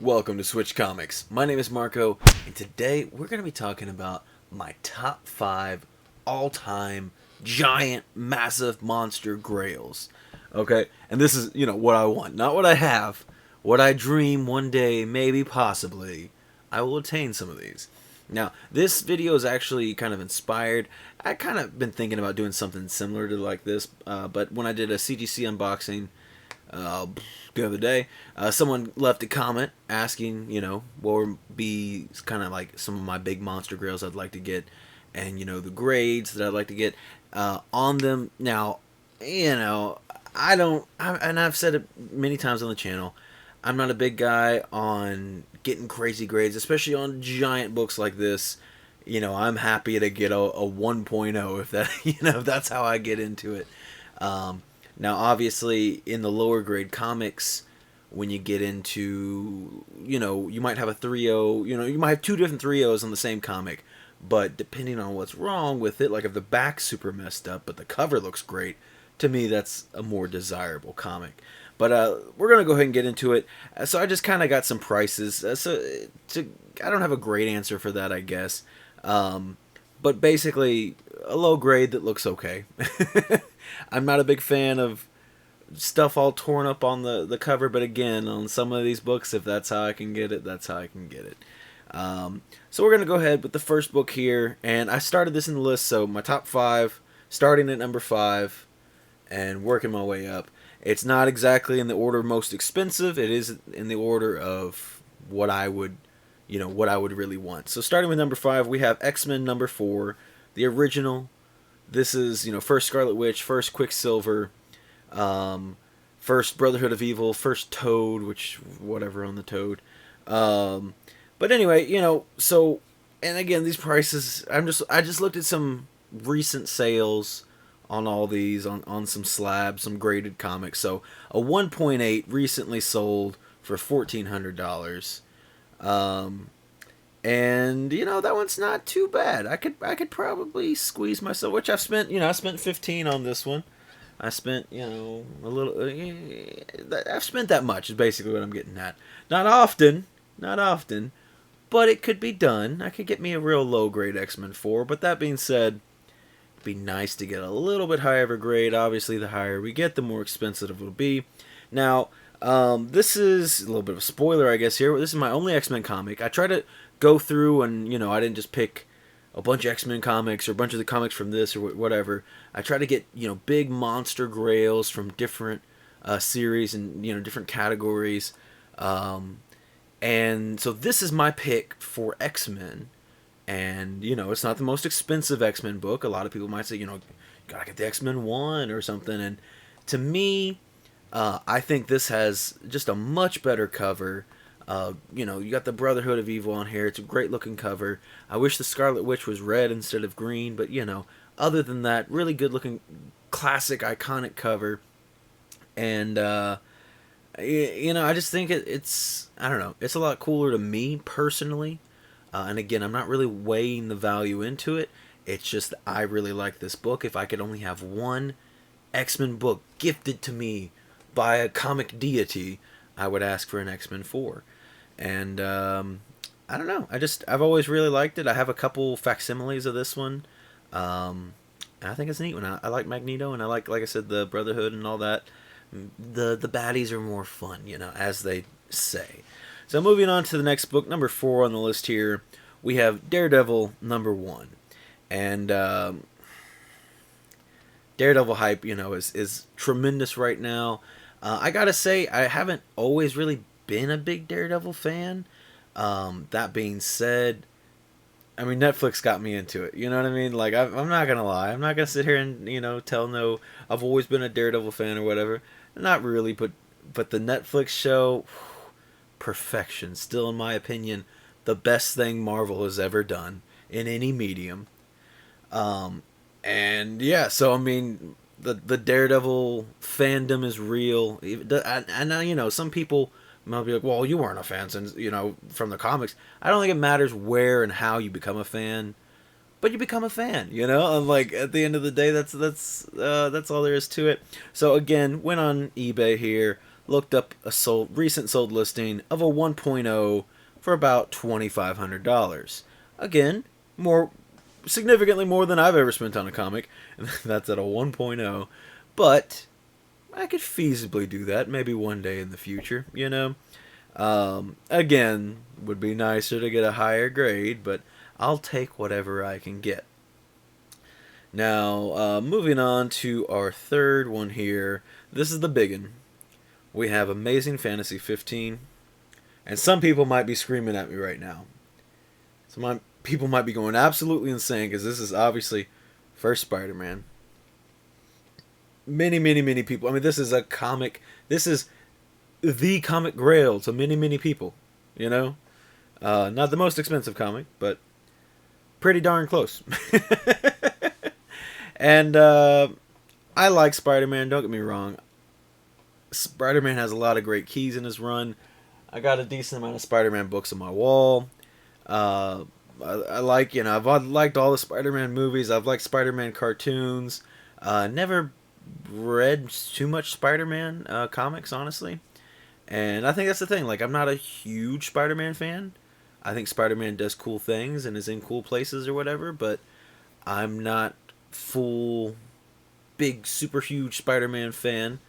Welcome to Switch Comics. My name is Marco, and today we're going to be talking about my top 5 all-time giant, massive monster grails. Okay? And this is, what I want, not what I have, what I dream one day, maybe, possibly, I will attain some of these. Now, this video is actually kind of inspired. I kind of been thinking about doing something similar to like this, but when I did a CGC unboxing, the other day, someone left a comment asking, what would be kind of like some of my big monster grails I'd like to get, and the grades that I'd like to get on them. Now, and I've said it many times on the channel, I'm not a big guy on getting crazy grades, especially on giant books like this. I'm happy to get a 1.0 if that, if that's how I get into it. Now, obviously, in the lower grade comics, when you get into, you might have a 3.0, you might have two different 3.0s on the same comic, but depending on what's wrong with it, like if the back's super messed up, but the cover looks great, to me, that's a more desirable comic. But we're going to go ahead and get into it. So I just kind of got some prices. I don't have a great answer for that, I guess. But basically, a low grade that looks okay. I'm not a big fan of stuff all torn up on the cover, but again, on some of these books, if that's how I can get it, that's how I can get it. So we're going to go ahead with the first book here, and I started this in the list, so my top 5, starting at number 5, and working my way up. It's not exactly in the order most expensive, it is in the order of what I would, what I would really want. So starting with number 5, we have X-Men number 4, the original. This is, first Scarlet Witch, first Quicksilver, first Brotherhood of Evil, first Toad, which, whatever on the Toad. But anyway, so, and again, these prices, I just looked at some recent sales on all these, on some slabs, some graded comics. So, a 1.8 recently sold for $1,400. And that one's not too bad. I could probably squeeze myself, which I spent 15 on this one. I spent a little. I've spent that much is basically what I'm getting at. Not often, but it could be done. I could get me a real low grade X-Men 4. But that being said, it'd be nice to get a little bit higher of a grade. Obviously, the higher we get, the more expensive it will be. Now, this is a little bit of a spoiler, I guess. Here, this is my only X-Men comic. I try to go through and, I didn't just pick a bunch of X-Men comics or a bunch of the comics from this or whatever. I try to get, big monster grails from different series and, different categories. And so this is my pick for X-Men. And, it's not the most expensive X-Men book. A lot of people might say, gotta get the X-Men 1 or something. And to me, I think this has just a much better cover. You got the Brotherhood of Evil on here. It's a great looking cover. I wish the Scarlet Witch was red instead of green, but other than that, really good looking, classic, iconic cover. And I just think it's I don't know, it's a lot cooler to me personally. And again, I'm not really weighing the value into it. It's just I really like this book. If I could only have one X-Men book gifted to me by a comic deity, I would ask for an X-Men 4. And I don't know. I've always really liked it. I have a couple facsimiles of this one. And I think it's a neat one. I like Magneto, and I like I said, the Brotherhood and all that. The baddies are more fun, as they say. So moving on to the next book, number 4 on the list here, we have Daredevil number 1. And Daredevil hype, is tremendous right now. I gotta say, I haven't always really been a big Daredevil fan. That being said, I mean, Netflix got me into it. You know what I mean? Like, I'm not gonna lie. I'm not gonna sit here and, tell no, I've always been a Daredevil fan or whatever. Not really, but the Netflix show, perfection. Still, in my opinion, the best thing Marvel has ever done in any medium. And yeah, so I mean, the Daredevil fandom is real. And some people might be like, well, you weren't a fan since, from the comics. I don't think it matters where and how you become a fan, but you become a fan, and like at the end of the day, that's all there is to it. So again, went on eBay here, looked up a recent sold listing of a 1.0 for about $2,500. Again, more significantly more than I've ever spent on a comic, and that's at a 1.0. But I could feasibly do that maybe one day in the future, you know. Again, would be nicer to get a higher grade, but I'll take whatever I can get. Now, moving on to our third one here. This is the big one. We have Amazing Fantasy 15. And some people might be screaming at me right now. Some people might be going absolutely insane because this is obviously first Spider-Man. Many people. I mean, this is a comic. This is the comic grail to many people. You know? Not the most expensive comic, but pretty darn close. And I like Spider-Man, don't get me wrong. Spider-Man has a lot of great keys in his run. I got a decent amount of Spider-Man books on my wall. I like, you know, I've liked all the Spider-Man movies. I've liked Spider-Man cartoons. Never read too much Spider-Man comics, honestly. And I think that's the thing. Like, I'm not a huge Spider-Man fan. I think Spider-Man does cool things and is in cool places or whatever, but I'm not full, big, super huge Spider-Man fan.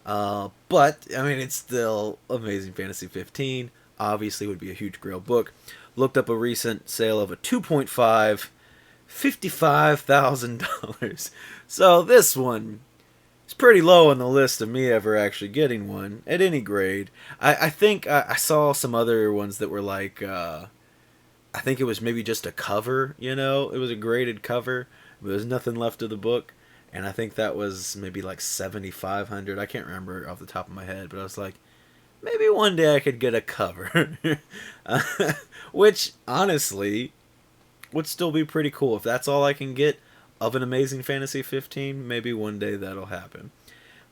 But, I mean, it's still Amazing Fantasy 15. Obviously would be a huge grail book. Looked up a recent sale of a 2.5, $55,000. So this one is pretty low on the list of me ever actually getting one at any grade. I think I saw some other ones that were like, I think it was maybe just a cover, you know? It was a graded cover, but there's nothing left of the book. And I think that was maybe like 7,500. I can't remember off the top of my head, but I was like, maybe one day I could get a cover. Which, honestly, would still be pretty cool. If that's all I can get of an Amazing Fantasy 15, maybe one day that'll happen.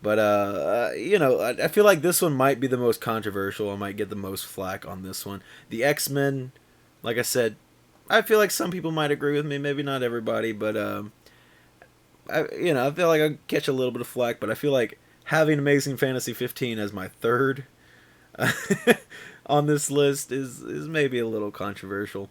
But, you know, I feel like this one might be the most controversial. I might get the most flack on this one. The X-Men, like I said, I feel like some people might agree with me. Maybe not everybody, but, I feel like I catch a little bit of flack, but I feel like having Amazing Fantasy 15 as my third on this list is maybe a little controversial.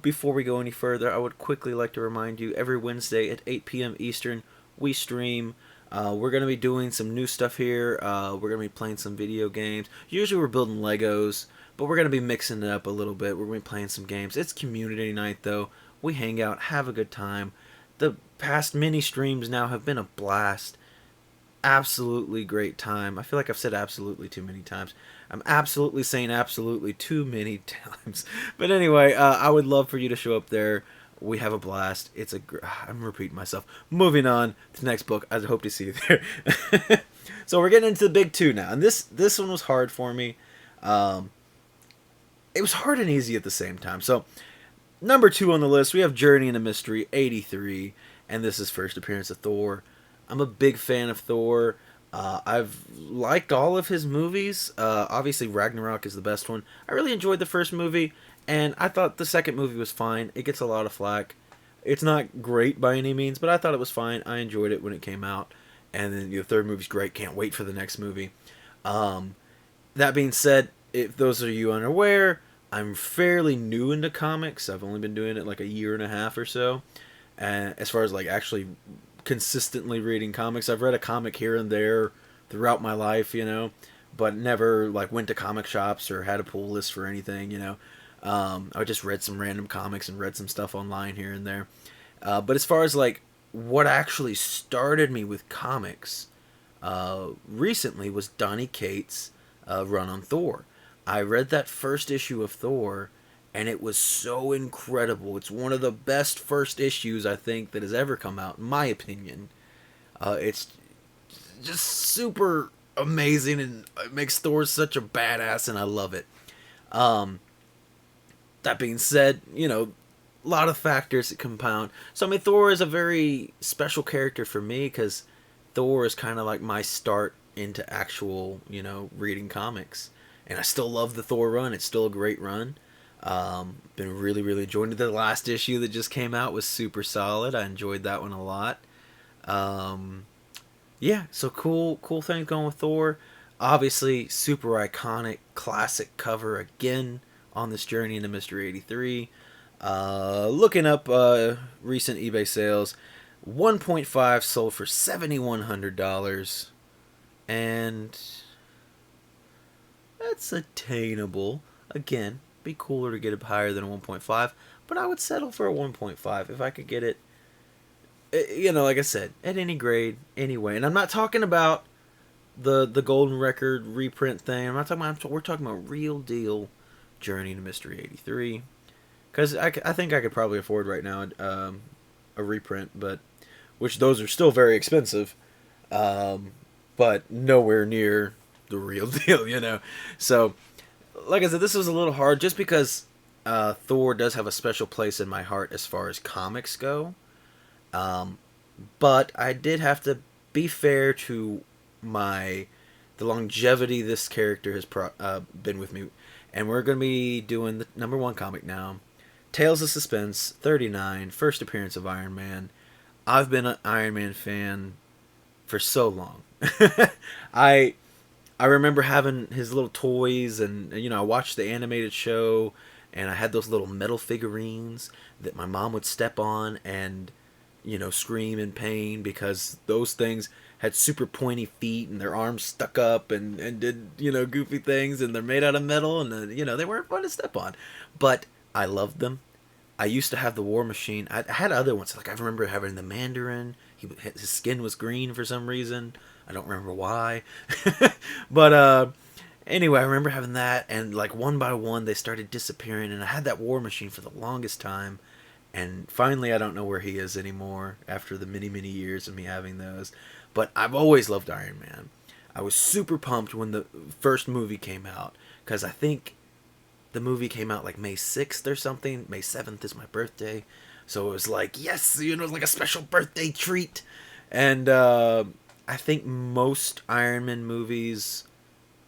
Before we go any further, I would quickly like to remind you, every Wednesday at 8 p.m. Eastern, we stream. We're going to be doing some new stuff here. We're going to be playing some video games. Usually we're building Legos, but we're going to be mixing it up a little bit. We're going to be playing some games. It's community night, though. We hang out, have a good time. The past mini streams now have been a blast. Absolutely great time. I feel like I've said absolutely too many times. I'm absolutely saying absolutely too many times. But anyway, I would love for you to show up there. We have a blast. I'm repeating myself. Moving on to the next book. I hope to see you there. So we're getting into the big two now. And this one was hard for me. It was hard and easy at the same time. So number 2 on the list, we have Journey into Mystery 83, and this is first appearance of Thor. I'm a big fan of Thor. I've liked all of his movies. Obviously, Ragnarok is the best one. I really enjoyed the first movie, and I thought the second movie was fine. It gets a lot of flack. It's not great by any means, but I thought it was fine. I enjoyed it when it came out. And then the third movie's great. Can't wait for the next movie. That being said, if those of you unaware, I'm fairly new into comics. I've only been doing it like a year and a half or so. And as far as like actually consistently reading comics, I've read a comic here and there throughout my life, you know, but never like went to comic shops or had a pull list for anything, you know. I just read some random comics and read some stuff online here and there. But as far as like what actually started me with comics recently was Donny Cates' run on Thor. I read that first issue of Thor, and it was so incredible. It's one of the best first issues, I think, that has ever come out, in my opinion. It's just super amazing, and it makes Thor such a badass, and I love it. That being said, you know, a lot of factors that compound. So, I mean, Thor is a very special character for me, because Thor is kind of like my start into actual, you know, reading comics. And I still love the Thor run. It's still a great run. Been really enjoying it. The last issue that just came out was super solid. I enjoyed that one a lot. Yeah, so cool things going with Thor. Obviously, super iconic, classic cover again on this journey into Mystery 83. Looking up recent eBay sales, 1.5 sold for $7,100, and that's attainable. Again, be cooler to get it higher than a 1.5, but I would settle for a 1.5 if I could get it. Like I said, at any grade, anyway. And I'm not talking about the golden record reprint thing. I'm not talking about. We're talking about real deal Journey to Mystery 83. Because I think I could probably afford right now a reprint, but which those are still very expensive, but nowhere near the real deal. So, like I said, this was a little hard just because Thor does have a special place in my heart as far as comics go. But I did have to be fair to the longevity this character has been with me, and we're going to be doing the number one comic now. Tales of Suspense 39, first appearance of Iron Man. I've been an Iron Man fan for so long. I remember having his little toys, and I watched the animated show, and I had those little metal figurines that my mom would step on and scream in pain because those things had super pointy feet and their arms stuck up and did goofy things, and they're made out of metal, and they weren't fun to step on, but I loved them. I used to have the War Machine. I had other ones. Like I remember having the Mandarin. His skin was green for some reason. I don't remember why. But anyway, I remember having that. And like one by one, they started disappearing. And I had that War Machine for the longest time. And finally, I don't know where he is anymore after the many, many years of me having those. But I've always loved Iron Man. I was super pumped when the first movie came out. Because I think the movie came out like May 6th or something. May 7th is my birthday. So it was like, yes, it was like a special birthday treat. And I think most Iron Man movies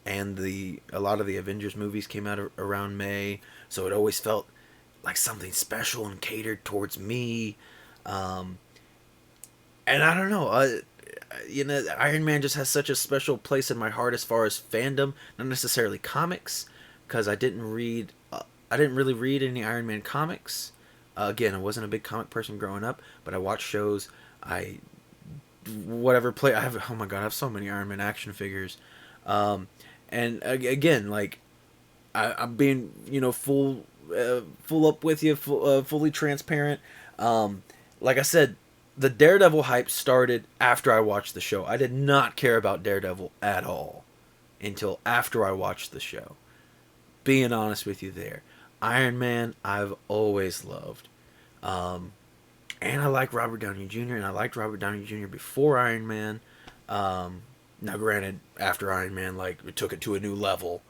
and a lot of the Avengers movies came out around May. So it always felt like something special and catered towards me. And I don't know. Iron Man just has such a special place in my heart as far as fandom. Not necessarily comics, because I didn't really read any Iron Man comics. Again, I wasn't a big comic person growing up, but I watched shows. I have, oh my god, I have so many Iron Man action figures. And again, like I'm being full up with you, fully transparent. Like I said, the Daredevil hype started after I watched the show. I did not care about Daredevil at all until after I watched the show. Being honest with you there. Iron Man, I've always loved. And I like Robert Downey Jr., and I liked Robert Downey Jr. before Iron Man. Now, granted, after Iron Man, like, it took it to a new level.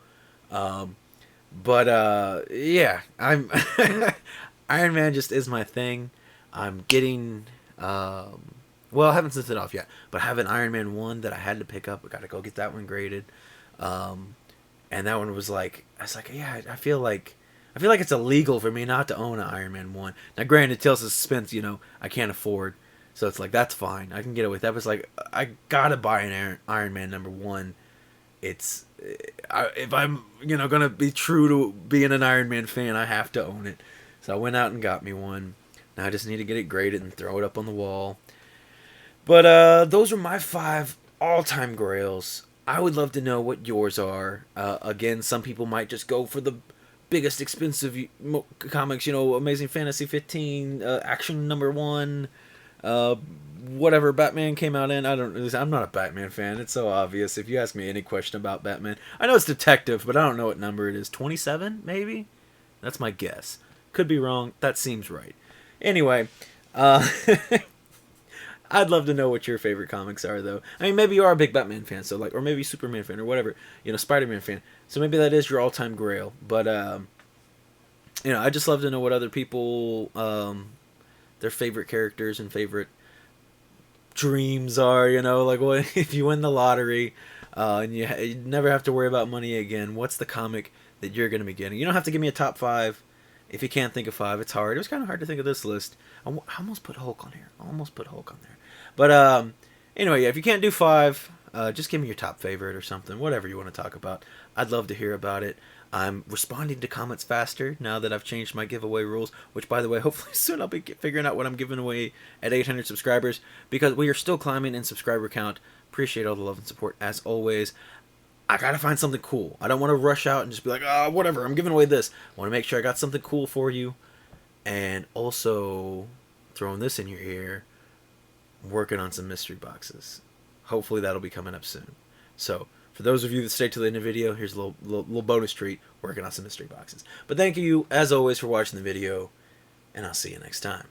But yeah, I'm Iron Man just is my thing. I'm getting, well, I haven't sent it off yet, but I have an Iron Man 1 that I had to pick up. I gotta go get that one graded. And that one was like, I was like, yeah, I feel like it's illegal for me not to own an Iron Man 1. Now, granted, Tales of Suspense, I can't afford. So it's like, that's fine. I can get away with that. But it's like, I gotta buy an Iron Man number 1. If I'm, gonna be true to being an Iron Man fan, I have to own it. So I went out and got me one. Now I just need to get it graded and throw it up on the wall. But those are my 5 all-time grails. I would love to know what yours are. Again, some people might just go for the biggest expensive comics, Amazing Fantasy 15, Action number 1, whatever Batman came out in. I'm not a Batman fan. It's so obvious. If you ask me any question about Batman, I know it's Detective, but I don't know what number it is. 27, maybe? That's my guess. Could be wrong. That seems right. Anyway, I'd love to know what your favorite comics are, though. I mean, maybe you are a big Batman fan, so or maybe Superman fan or whatever, Spider-Man fan. So maybe that is your all-time grail. But I just love to know what other people their favorite characters and favorite dreams are. Like what if you win the lottery and you never have to worry about money again? What's the comic that you're going to be getting? You don't have to give me a top 5. If you can't think of 5, it's hard. It was kind of hard to think of this list. I almost put Hulk on here. But anyway, yeah, if you can't do 5, Just give me your top favorite or something, whatever you want to talk about. I'd love to hear about it. I'm responding to comments faster now that I've changed my giveaway rules, which, by the way, hopefully soon I'll be figuring out what I'm giving away at 800 subscribers, because we are still climbing in subscriber count. Appreciate all the love and support, as always. I gotta find something cool. I don't want to rush out and just be like, whatever, I'm giving away this. I want to make sure I got something cool for you. And also, throwing this in your ear, working on some mystery boxes. Hopefully that'll be coming up soon. So, for those of you that stay till the end of the video, here's a little bonus treat, working on some mystery boxes. But thank you, as always, for watching the video, and I'll see you next time.